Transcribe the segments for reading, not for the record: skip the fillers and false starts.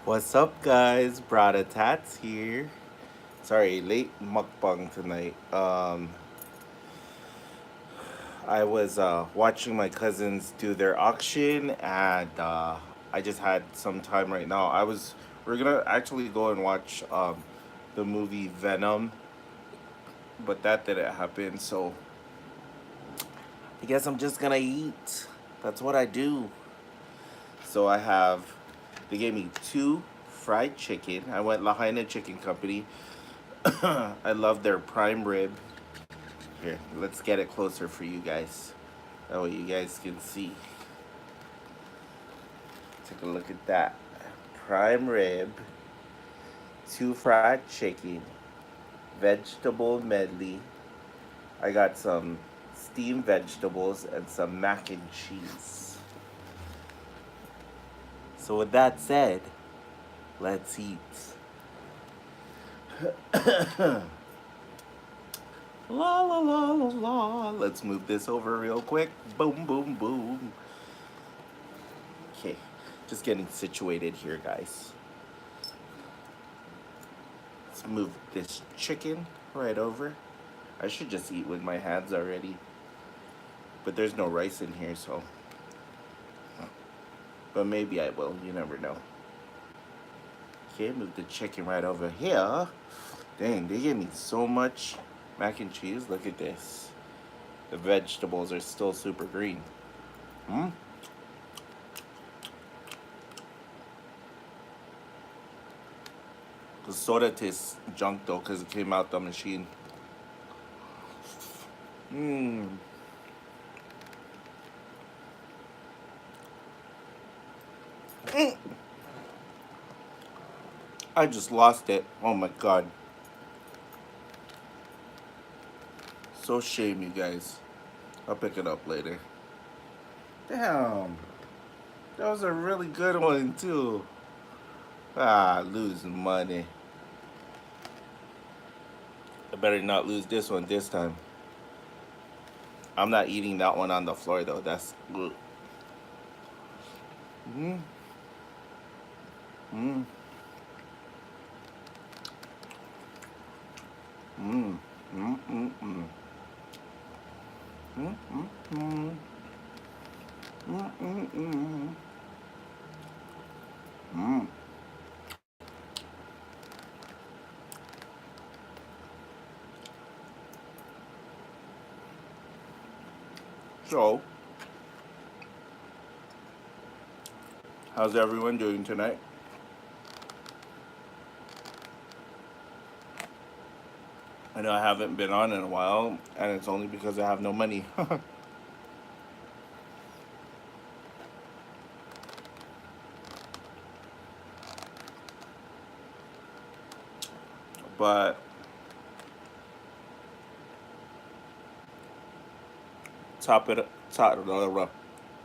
What's up, guys? Brada Tats here. Sorry, late mukbang tonight. I was watching my cousins do their auction, and I just had some time right now. We're gonna actually go and watch the movie Venom, but that didn't happen. So I guess I'm just gonna eat. That's what I do. So they gave me two fried chicken. I went Lahaina Chicken Company. I love their prime rib. Here, let's get it closer for you guys. That way you guys can see. Take a look at that. Prime rib, two fried chicken, vegetable medley. I got some steamed vegetables and some mac and cheese. So with that said, let's eat. La la la la la. Let's move this over real quick. Boom, boom, boom. Okay, just getting situated here, guys. Let's move this chicken right over. I should just eat with my hands already. But there's no rice in here, so. But maybe I will. You never know. Okay, move the chicken right over here. Dang, they gave me so much mac and cheese. Look at this. The vegetables are still super green. Hmm? The soda tastes junk though, because it came out the machine. Mmm. I just lost it. Oh my god. So shame, you guys. I'll pick it up later. Damn. That was a really good one, too. Losing money. I better not lose this one this time. I'm not eating that one on the floor, though. That's. Mm, mm, mm, mm, mm, mm. Mm, mm, mm. Mm, mm, mm. Mm. So, how's everyone doing tonight? I know I haven't been on in a while, and it's only because I have no money. But topic top,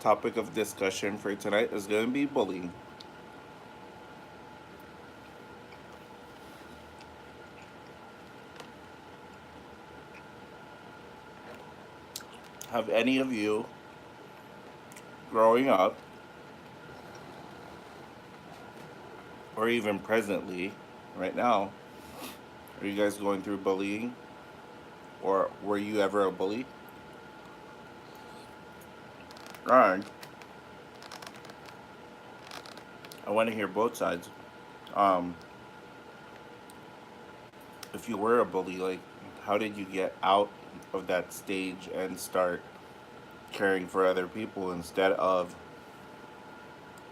topic of discussion for tonight is going to be bullying. Have any of you, growing up, or even presently, right now, are you guys going through bullying, or were you ever a bully? And I want to hear both sides. Um, if you were a bully, like, how did you get out of that stage and start caring for other people instead of,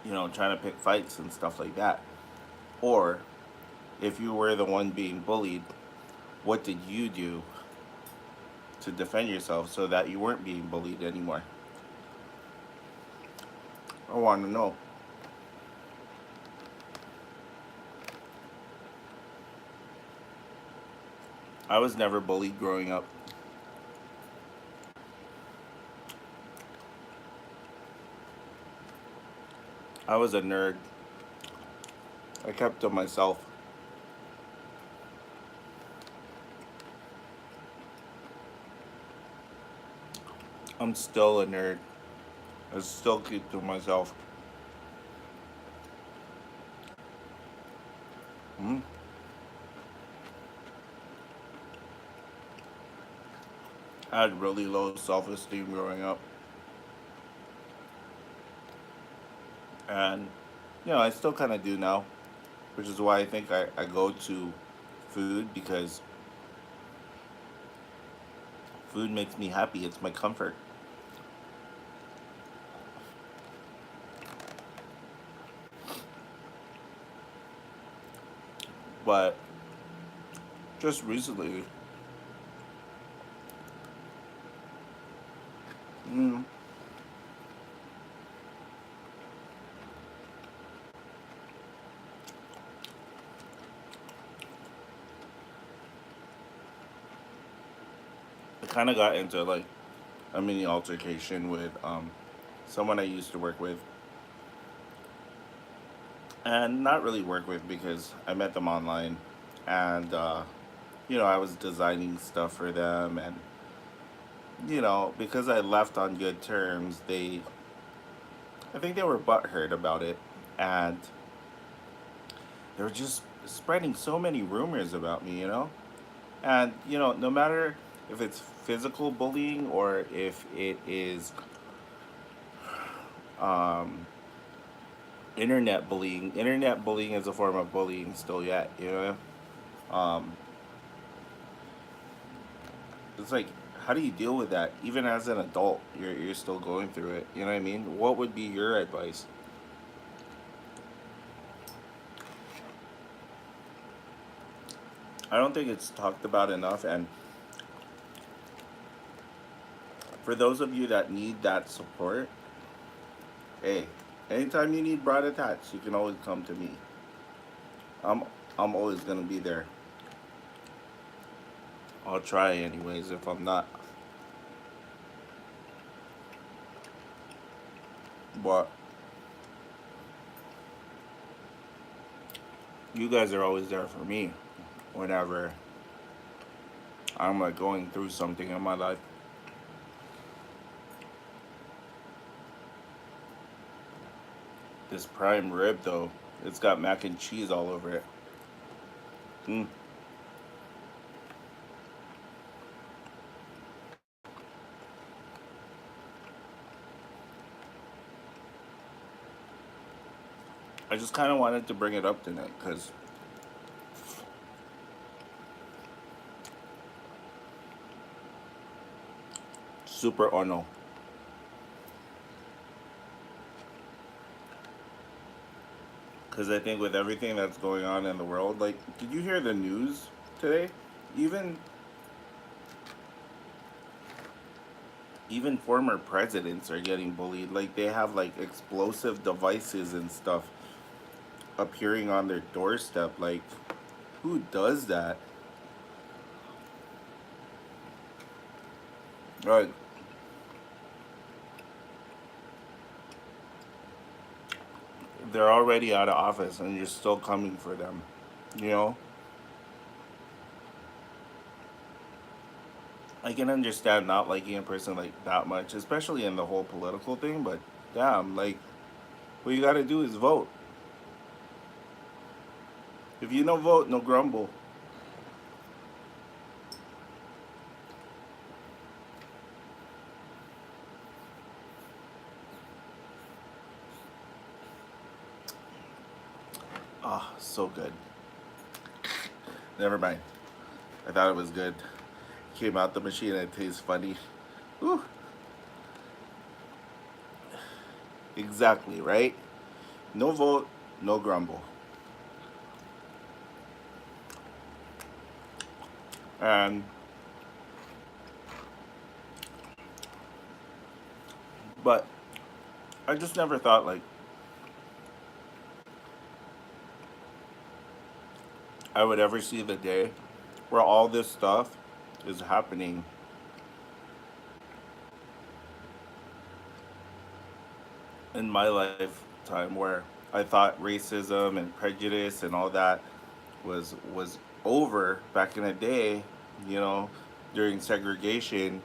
trying to pick fights and stuff like that? Or if you were the one being bullied, what did you do to defend yourself so that you weren't being bullied anymore? I want to know. I was never bullied growing up. I was a nerd. I kept to myself. I'm still a nerd. I still keep to myself. Mm. I had really low self esteem growing up, and I still kind of do now, which is why I think I go to food because food makes me happy. It's my comfort. But just recently, mm, I kind of got into like a mini altercation with someone I used to work with, and not really work with because I met them online, and I was designing stuff for them, and because I left on good terms, I think they were butthurt about it, and they were just spreading so many rumors about me, and no matter if it's physical bullying or if it is um, internet bullying is a form of bullying still yet, um, it's like, how do you deal with that? Even as an adult, you're still going through it. You know what I mean? What would be your advice? I don't think it's talked about enough. And for those of you that need that support, hey, anytime you need broad attacks, you can always come to me. I'm I'm always gonna be there. I'll try anyways. If I'm not, but you guys are always there for me whenever I'm like going through something in my life. This prime rib though, it's got mac and cheese all over it. Mm. I just kind of wanted to bring it up tonight because super ono. Because I think with everything that's going on in the world, like, did you hear the news today? Even even former presidents are getting bullied. Like they have like explosive devices and stuff appearing on their doorstep. Like, who does that? Like, they're already out of office and you're still coming for them. You know, I can understand not liking a person like that much, especially in the whole political thing. But damn, like, what you gotta do is vote. If you don't vote, no grumble. Ah, so good. Never mind. I thought it was good. Came out the machine and it tastes funny. Whew. Exactly, right? No vote, no grumble. And but I just never thought like I would ever see the day where all this stuff is happening in my lifetime where I thought racism and prejudice and all that was over back in the day, during segregation.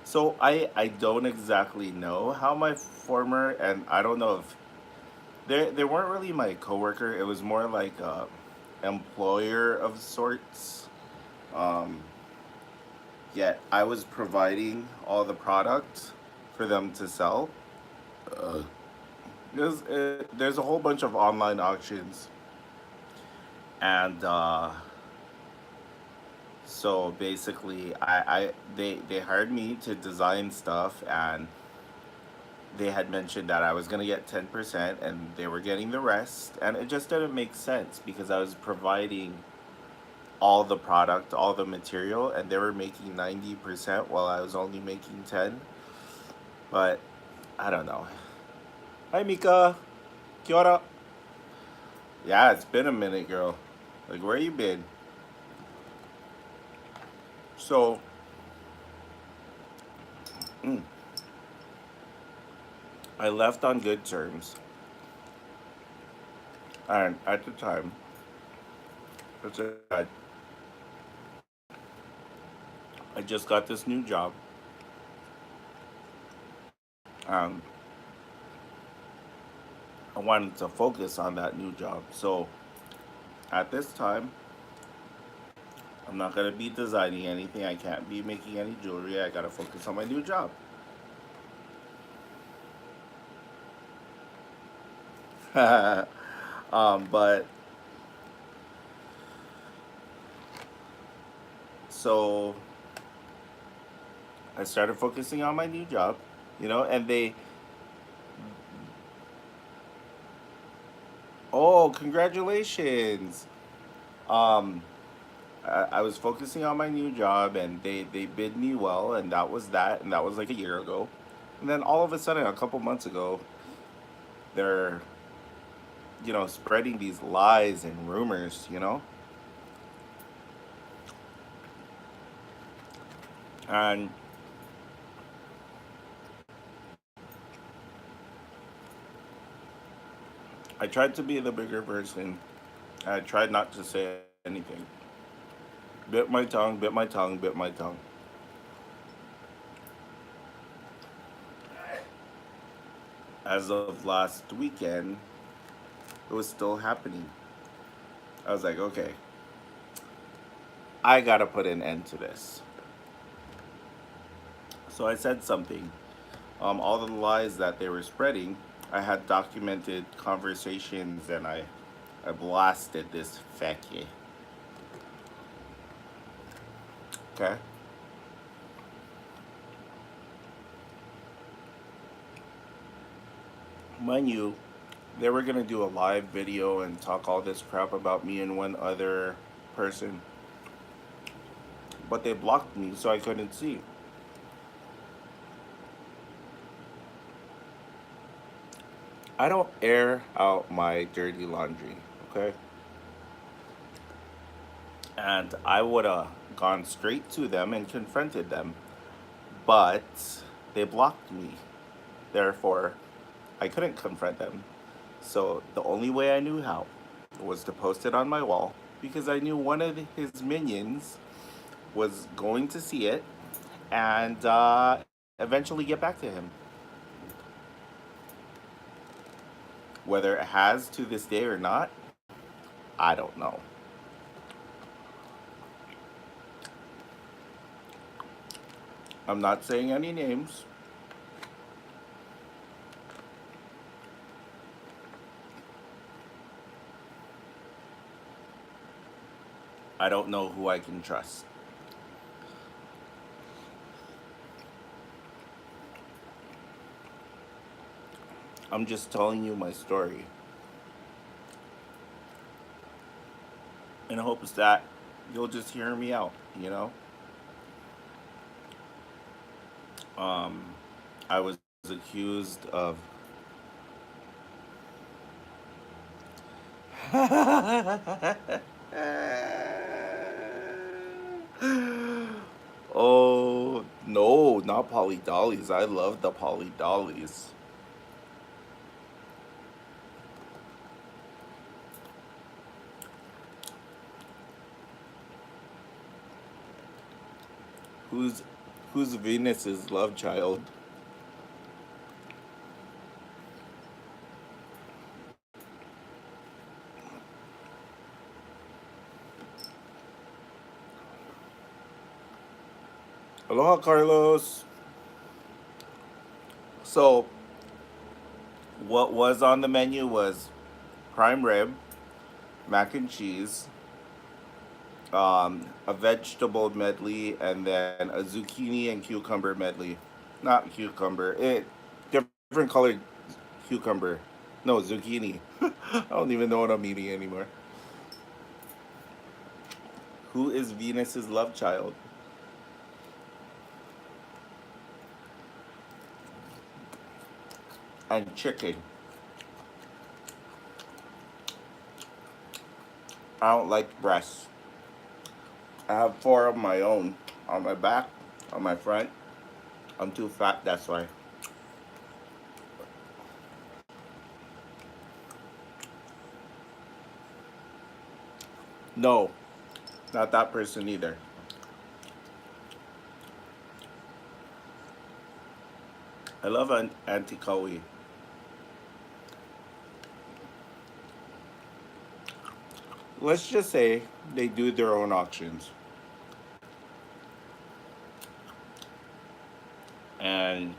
So I don't exactly know how my former, and I don't know if They weren't really my coworker. It was more like a employer of sorts. Um, Yet I was providing all the product for them to sell. Uh, there's a whole bunch of online auctions, and so basically, they hired me to design stuff, and they had mentioned that I was gonna get 10%, and they were getting the rest, and it just didn't make sense because I was providing all the product, all the material, and they were making 90% while I was only making 10. But I don't know. Hi Mika, kia ora. Yeah, it's been a minute, girl. Like, where you been? So, mm, I left on good terms, and at the time, I said, I just got this new job, and I wanted to focus on that new job. So, at this time, I'm not gonna be designing anything. I can't be making any jewelry. I gotta focus on my new job. But so I started focusing on my new job, and oh, congratulations. Um, I was focusing on my new job, and they bid me well, and that was that, and that was like a year ago. And then all of a sudden, a couple months ago, they're, spreading these lies and rumors. And I tried to be the bigger person. I tried not to say anything. Bit my tongue, bit my tongue, bit my tongue. As of last weekend, it was still happening. I was like, okay, I gotta put an end to this. So I said something. All the lies that they were spreading, I had documented conversations, and I blasted this fecky. Okay? Mind you, they were gonna do a live video and talk all this crap about me and one other person, but they blocked me so I couldn't see. I don't air out my dirty laundry, okay? And I would have gone straight to them and confronted them, but they blocked me. Therefore, I couldn't confront them. So the only way I knew how was to post it on my wall because I knew one of his minions was going to see it and eventually get back to him. Whether it has to this day or not, I don't know. I'm not saying any names. I don't know who I can trust. I'm just telling you my story in hopes that you'll just hear me out. Um, I was accused of. Oh no, not Polly Dollies. I love the Polly Dollies. Who's who's Venus's love child? Aloha, Carlos. So, what was on the menu was prime rib, mac and cheese, a vegetable medley, and then a zucchini and cucumber medley. Not cucumber, different colored cucumber. No, zucchini. I don't even know what I'm eating anymore. Who is Venus's love child? And chicken. I don't like breasts. I have four of my own on my back, on my front. I'm too fat, that's why. No, not that person either. I love Auntie Kawi. Let's just say they do their own auctions, and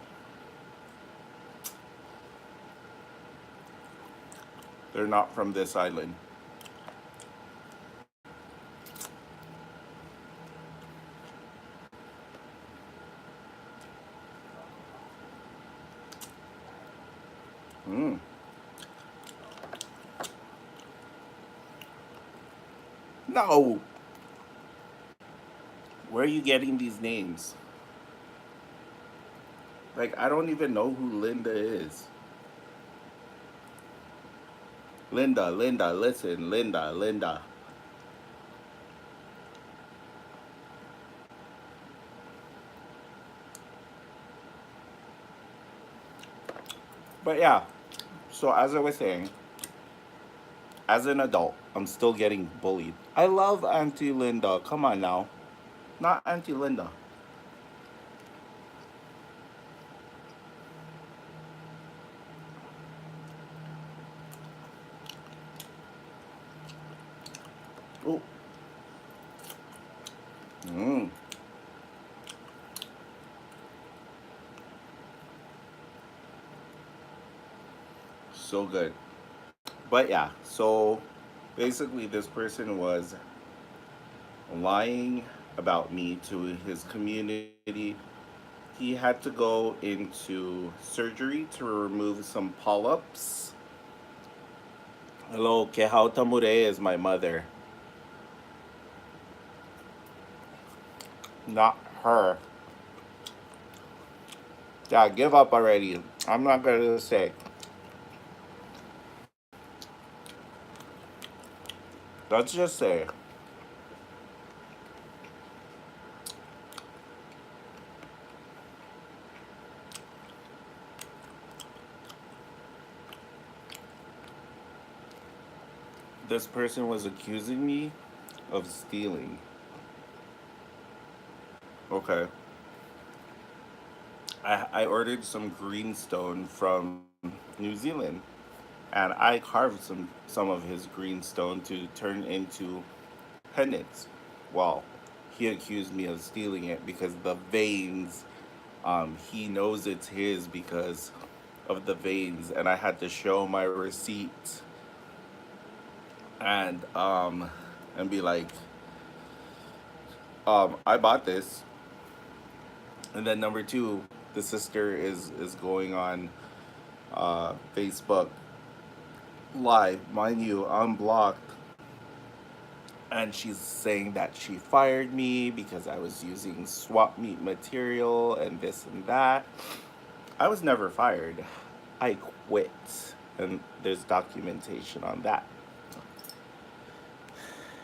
they're not from this island. Mm. No, where are you getting these names? Like, I don't even know who Linda is. Linda, Linda, listen, Linda, Linda. But yeah, so as I was saying, as an adult, I'm still getting bullied. I love Auntie Linda. Come on now. Not Auntie Linda. Oh, mm, so good. But yeah, so basically, this person was lying about me to his community. He had to go into surgery to remove some polyps. Hello, Kehauta Mure is my mother, not her. Yeah, give up already. I'm not gonna say. Let's just say this person was accusing me of stealing. Okay. I ordered some greenstone from New Zealand, and I carved some of his greenstone to turn into pendants. Well, he accused me of stealing it because the veins, he knows it's his because of the veins, and I had to show my receipt and be like, I bought this. And then number two, the sister is going on Facebook live, mind you, unblocked, and she's saying that she fired me because I was using swap meet material and this and that. I was never fired. I quit, and there's documentation on that.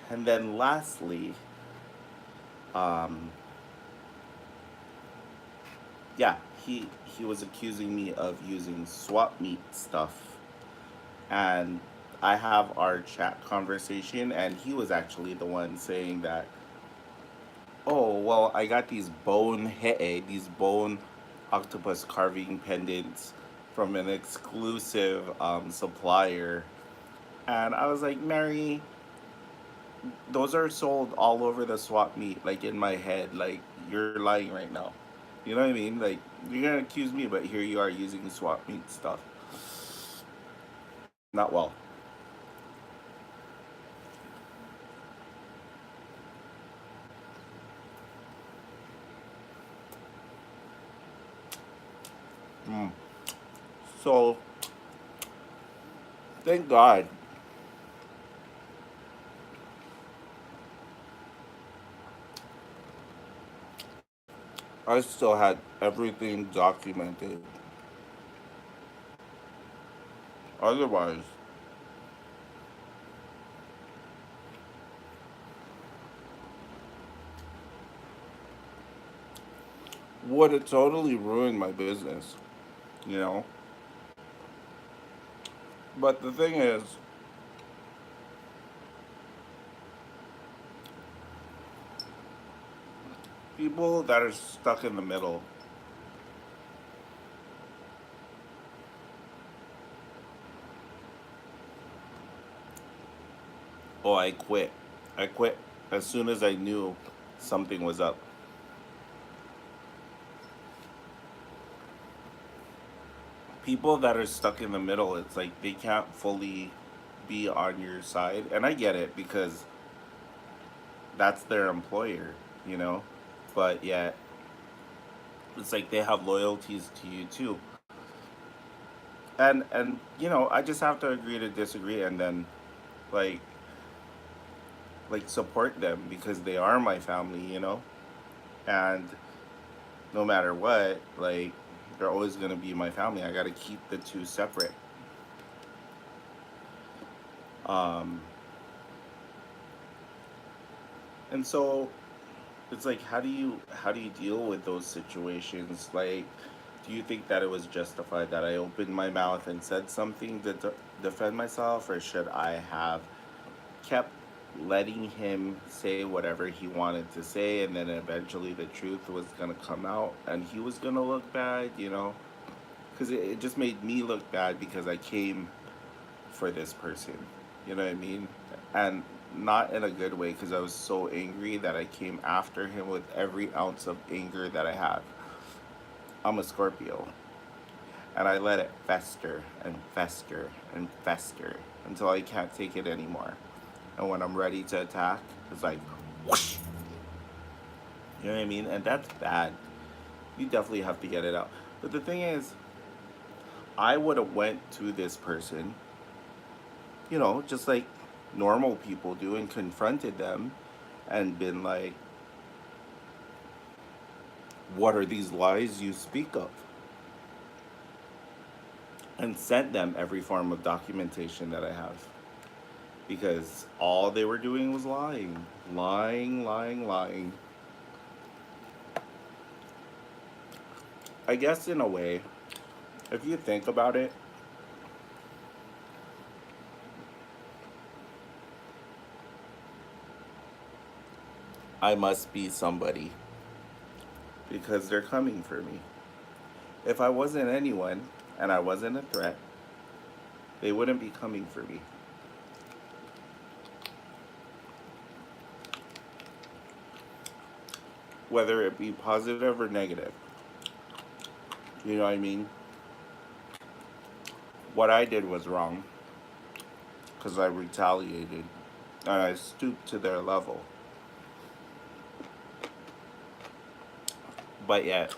And then lastly, um, yeah, he was accusing me of using swap meet stuff, and I have our chat conversation, and he was actually the one saying that, oh well, I got these bone octopus carving pendants from an exclusive supplier, and I was like, Mary, those are sold all over the swap meet, like in my head, like you're lying right now. You know what I mean? Like you're gonna accuse me, but here you are using swap meet stuff. Not well. Mm. So thank God I still had everything documented. Otherwise, would have totally ruined my business. You know. But the thing is, people that are stuck in the middle. Oh, I quit. I quit as soon as I knew something was up. People that are stuck in the middle, it's like they can't fully be on your side. And I get it because that's their employer, you know? But yet, it's like they have loyalties to you too. And I just have to agree to disagree and then like support them because they are my family, And no matter what, like they're always gonna be my family. I gotta keep the two separate. Um, and so it's like how do you deal with those situations? Like, do you think that it was justified that I opened my mouth and said something to defend myself, or should I have kept letting him say whatever he wanted to say, and then eventually the truth was gonna come out, and he was gonna look bad, because it just made me look bad because I came for this person. You know what I mean? And not in a good way because I was so angry that I came after him with every ounce of anger that I had. I'm a Scorpio. And I let it fester and fester and fester until I can't take it anymore. And when I'm ready to attack, it's like, whoosh. You know what I mean? And that's bad. You definitely have to get it out. But the thing is, I would have went to this person, just like normal people do, and confronted them and been like, what are these lies you speak of? And sent them every form of documentation that I have. Because all they were doing was lying. Lying, lying, lying. I guess in a way, if you think about it, I must be somebody because they're coming for me. If I wasn't anyone and I wasn't a threat, they wouldn't be coming for me. Whether it be positive or negative. You know what I mean? What I did was wrong because I retaliated and I stooped to their level. But yet,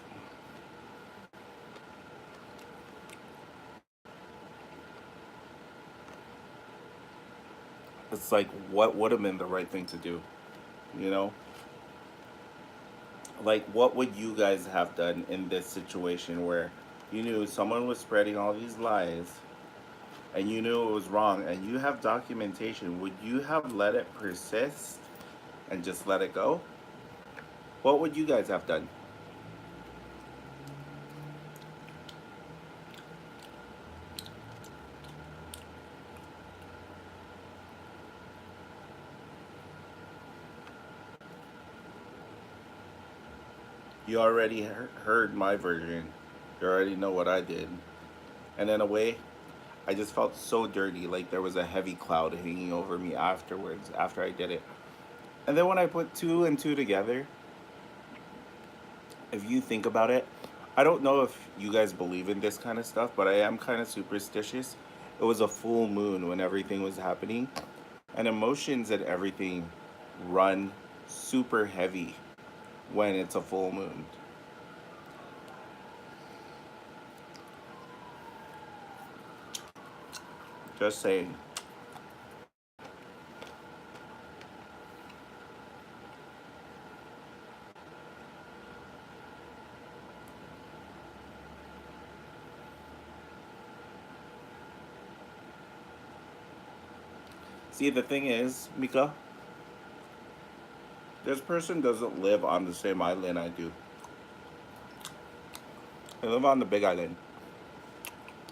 it's like, what would have been the right thing to do? You know? Like, what would you guys have done in this situation where you knew someone was spreading all these lies and you knew it was wrong and you have documentation? Would you have let it persist and just let it go? What would you guys have done? You already heard my version. You already know what I did. And in a way, I just felt so dirty, like there was a heavy cloud hanging over me afterwards, after I did it. And then when I put two and two together, If you think about it, I don't know if you guys believe in this kind of stuff, but I am kind of superstitious. It was a full moon when everything was happening, and emotions and everything run super heavy when it's a full moon. Just saying. See, the thing is, Mika, this person doesn't live on the same island I do. They live on the big island.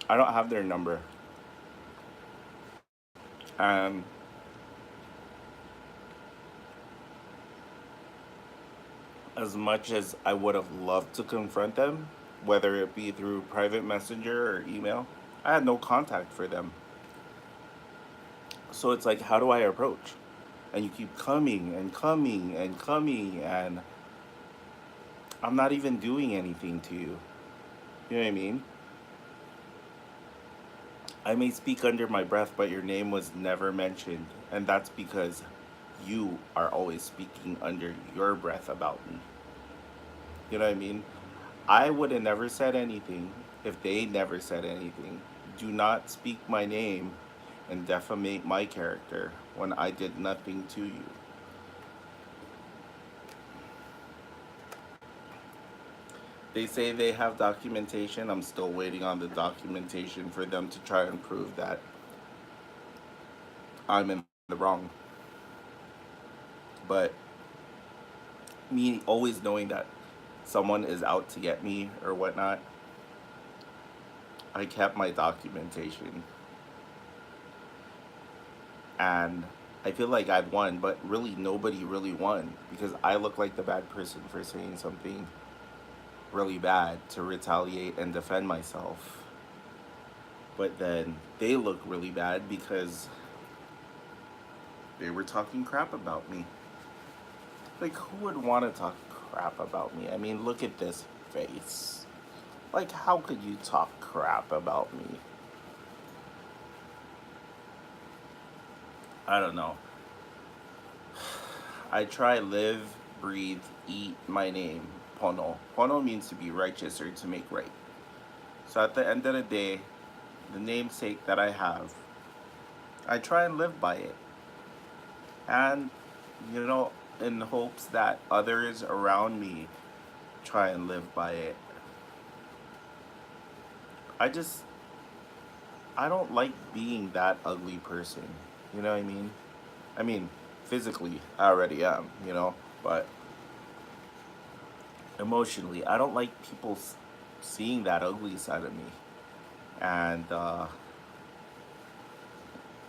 I don't have their number. And as much as I would have loved to confront them, whether it be through private messenger or email, I had no contact for them. So it's like, how do I approach? And you keep coming and coming and coming, and I'm not even doing anything to you. You know what I mean? I may speak under my breath, but your name was never mentioned. And that's because you are always speaking under your breath about me. You know what I mean? I would have never said anything if they never said anything. Do not speak my name and defamate my character when I did nothing to you. They say they have documentation. I'm still waiting on the documentation for them to try and prove that I'm in the wrong. But me always knowing that someone is out to get me or whatnot, I kept my documentation. And I feel like I'd won, but really nobody really won because I look like the bad person for saying something really bad to retaliate and defend myself. But then they look really bad because they were talking crap about me. Like, who would want to talk crap about me? I mean, look at this face. Like, how could you talk crap about me? I don't know. I try, live, breathe, eat my name, Pono. Pono means to be righteous or to make right. So at the end of the day, the namesake that I have, I try and live by it. And, you know, in hopes that others around me try and live by it. I just, I don't like being that ugly person. You know what I mean? I mean, physically, I already am, you know? But emotionally, I don't like people seeing that ugly side of me. And,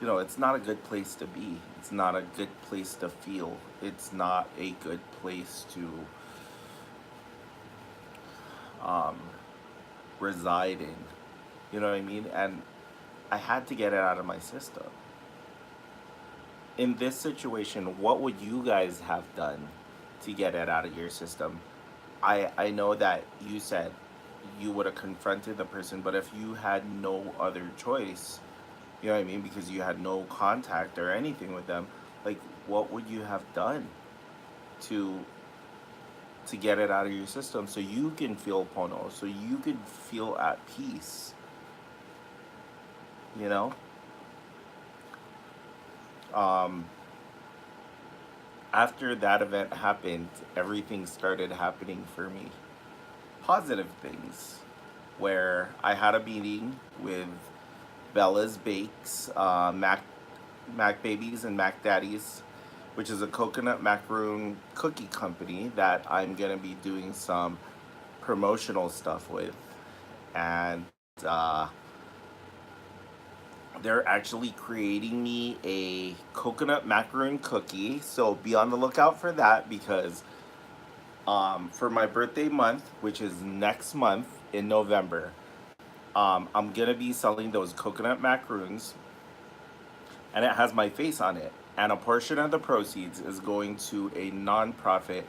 you know, it's not a good place to be. It's not a good place to feel. It's not a good place to um, reside in. You know what I mean? And I had to get it out of my system. In this situation, what would you guys have done to get it out of your system? I know that you said you would have confronted the person, but if you had no other choice, you know what I mean, because you had no contact or anything with them, like what would you have done to to get it out of your system so you can feel pono, so you could feel at peace, you know? Um After that event happened, everything started happening for me. Positive things where I had a meeting with Bella's Bakes, Mac Babies and Mac Daddies, which is a coconut macaroon cookie company that I'm gonna be doing some promotional stuff with, and uh, they're actually creating me a coconut macaroon cookie. So be on the lookout for that because for my birthday month, which is next month in November, I'm gonna be selling those coconut macaroons, and it has my face on it. And a portion of the proceeds is going to a nonprofit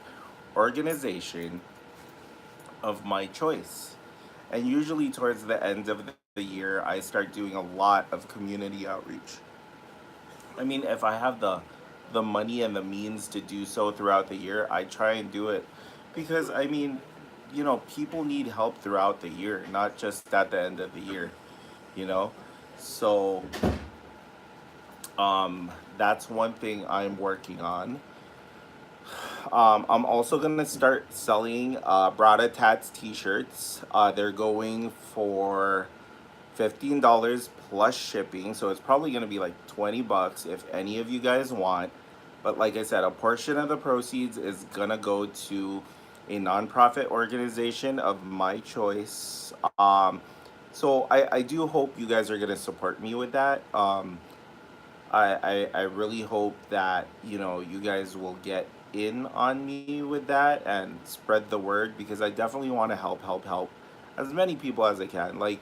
organization of my choice. And usually towards the end of the year, I start doing a lot of community outreach. I mean, if I have the money and the means to do so throughout the year, I try and do it because I mean, people need help throughout the year, not just at the end of the year, you know? So, that's one thing I'm working on. I'm also gonna start selling Brada Tats t-shirts. They're going for $15 plus shipping, so it's probably gonna be like $20 if any of you guys want. But like I said, a portion of the proceeds is gonna go to a nonprofit organization of my choice. So I do hope you guys are gonna support me with that. I really hope that you guys will get in on me with that and spread the word because I definitely want to help as many people as I can. Like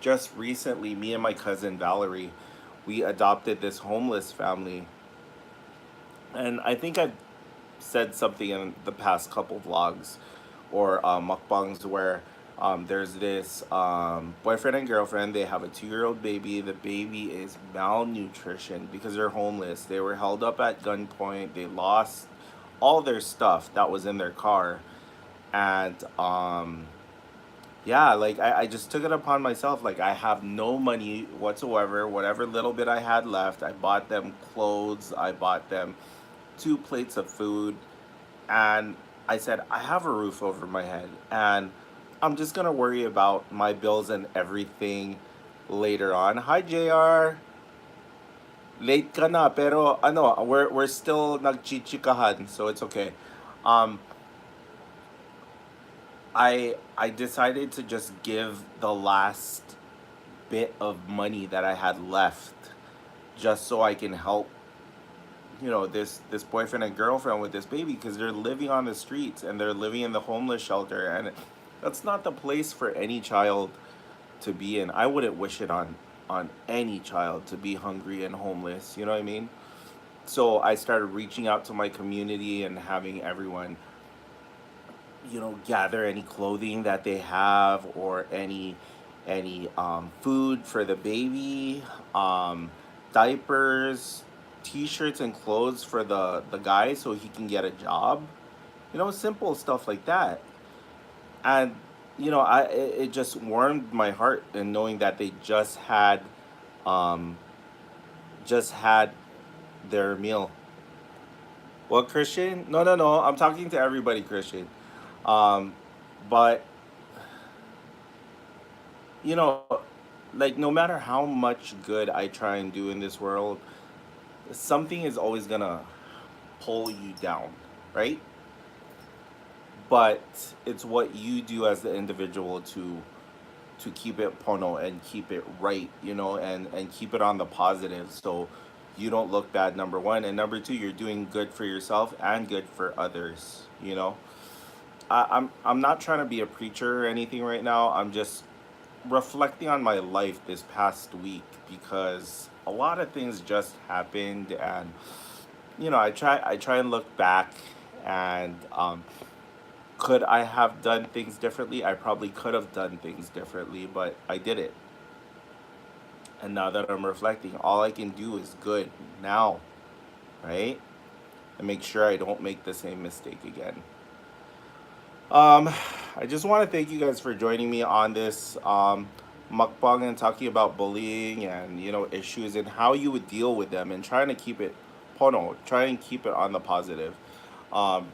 just recently, me and my cousin Valerie, we adopted this homeless family, and I think I've said something in the past couple vlogs or mukbangs where there's this boyfriend and girlfriend. They have a 2-year-old baby. The baby is malnutrition because they're homeless. They were held up at gunpoint. They lost all their stuff that was in their car. And yeah, like I just took it upon myself. Like I have no money whatsoever. Whatever little bit I had left, I bought them clothes. I bought them 2 plates of food, and I said, I have a roof over my head, and I'm just gonna worry about my bills and everything later on. Hi, JR. Late ka na, pero ano, we're still nagchichikahan, so it's okay. Um, I decided to just give the last bit of money that I had left just so I can help this boyfriend and girlfriend with this baby because they're living on the streets and they're living in the homeless shelter, and that's not the place for any child to be in. I wouldn't wish it on any child to be hungry and homeless, you know what I mean? So I started reaching out to my community and having everyone gather any clothing that they have or any food for the baby, diapers, t-shirts and clothes for the guy so he can get a job, simple stuff like that. And it just warmed my heart in knowing that they um just had their meal. What, Christian? No, no, no, I'm talking to everybody, Christian. um but you know like no matter how much good I try and do in this world, something is always gonna pull you down, right? But it's what you do as the individual to keep it pono and keep it right, and keep it on the positive, so you don't look bad, number one, and number two, you're doing good for yourself and good for others. I'm not trying to be a preacher or anything right now. I'm just reflecting on my life this past week because a lot of things just happened, and I try and look back, and could I have done things differently? I probably could have done things differently, but I did it. And now that I'm reflecting, all I can do is good now, right? And make sure I don't make the same mistake again. Um, I just want to thank you guys for joining me on this mukbang and talking about bullying and issues and how you would deal with them and trying to keep it pono, try and keep it on the positive. Um,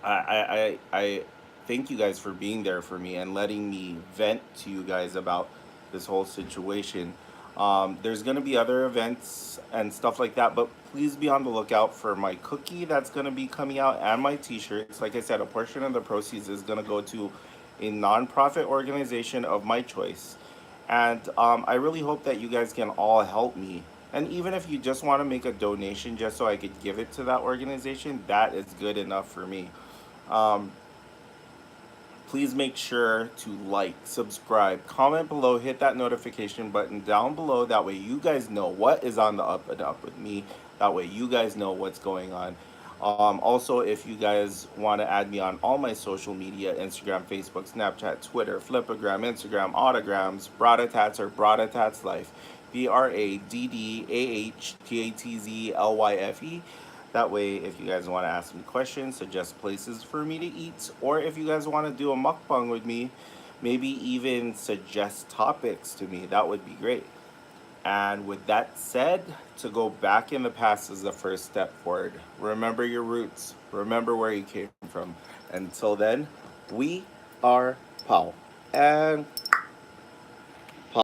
I thank you guys for being there for me and letting me vent to you guys about this whole situation. There's gonna be other events and stuff like that, but please be on the lookout for my cookie that's gonna be coming out and my T-shirts. Like I said, a portion of the proceeds is gonna go to a nonprofit organization of my choice, and I really hope that you guys can all help me. And even if you just want to make a donation just so I could give it to that organization, that is good enough for me. Um, Please make sure to like, subscribe, comment below, hit that notification button down below. That way you guys know what is on the up and up with me. That way you guys know what's going on. Also, if you guys want to add me on all my social media, Instagram, Facebook, Snapchat, Twitter, Flipagram, Instagram, Autograms, Bradatats or Bradatats Life, BRADDAHTATZLYFE. That way, if you guys want to ask me questions, suggest places for me to eat, or if you guys want to do a mukbang with me, maybe even suggest topics to me, that would be great. And with that said, to go back in the past is the first step forward. Remember your roots, remember where you came from. Until then, we are Pau. And